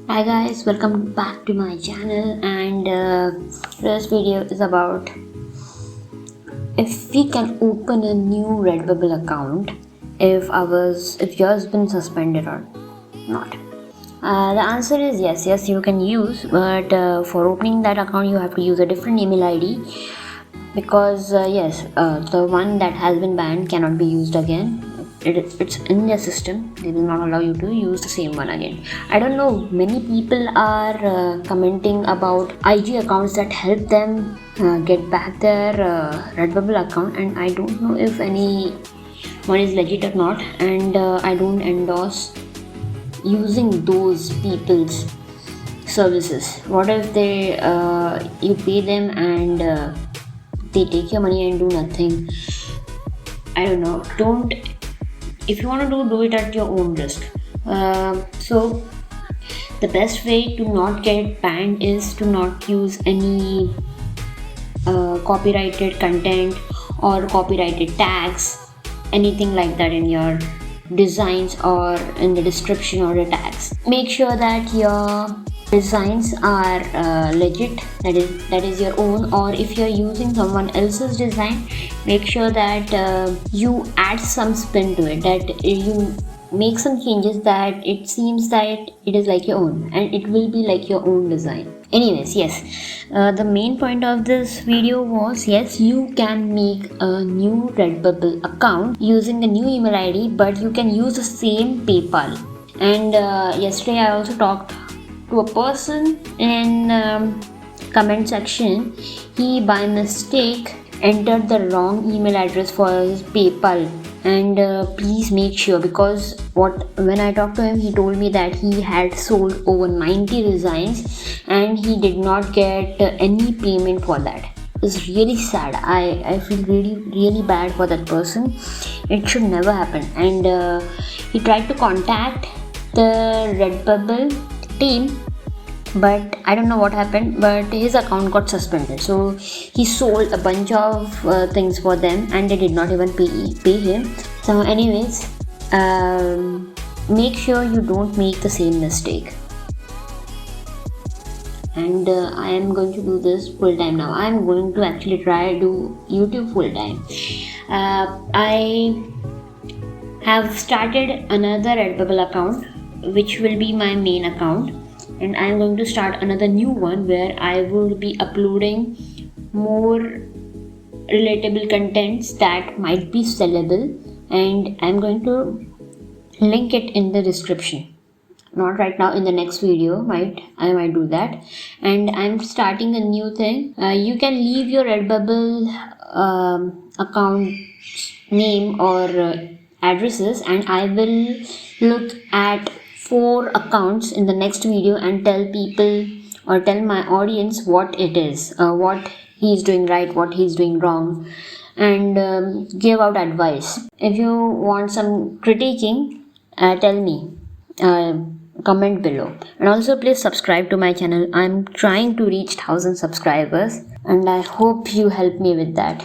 Hi guys, welcome back to my channel, and today's video is about if we can open a new Redbubble account if yours been suspended or not. The answer is yes, you can use, but for opening that account you have to use a different email ID because the one that has been banned cannot be used again. It's in their system. They will not allow you to use the same one again. I don't know, many people are commenting about IG accounts that help them get back their Redbubble account, and I don't know if any one is legit or not, and I don't endorse using those people's services. What if they you pay them and they take your money and do nothing? I don't know. Don't. If you want to do it at your own risk. So the best way to not get banned is to not use any copyrighted content or copyrighted tags, anything like that in your designs or in the description or the tags. Make sure that your designs are legit, that is your own, or if you're using someone else's design, make sure that you add some spin to it, that you make some changes that it seems that it is like your own and it will be like your own design. Anyways, the main point of this video was you can make a new Redbubble account using the new email ID, but you can use the same PayPal. And yesterday I also talked to a person in comment section. He by mistake entered the wrong email address for his PayPal, and please make sure, because when I talked to him, he told me that he had sold over 90 designs and he did not get any payment for that. It's really sad. I feel really bad for that person. It should never happen. And he tried to contact the Redbubble team, but I don't know what happened, but his account got suspended. So he sold a bunch of things for them and they did not even pay him. So anyways, make sure you don't make the same mistake. And I am going to do this full time now. I am going to actually try do YouTube full time. I have started another Redbubble account which will be my main account, and I am going to start another new one where I will be uploading more relatable contents that might be sellable, and I'm going to link it in the description. Not right now, in the next video I might do that. And I'm starting a new thing. You can leave your Redbubble account name or addresses, and I will look at 4 accounts in the next video and tell people or tell my audience what it is, what he's doing right, what he's doing wrong, and give out advice. If you want some critiquing, tell me, comment below. And also please subscribe to my channel. I'm trying to reach 1000 subscribers and I hope you help me with that.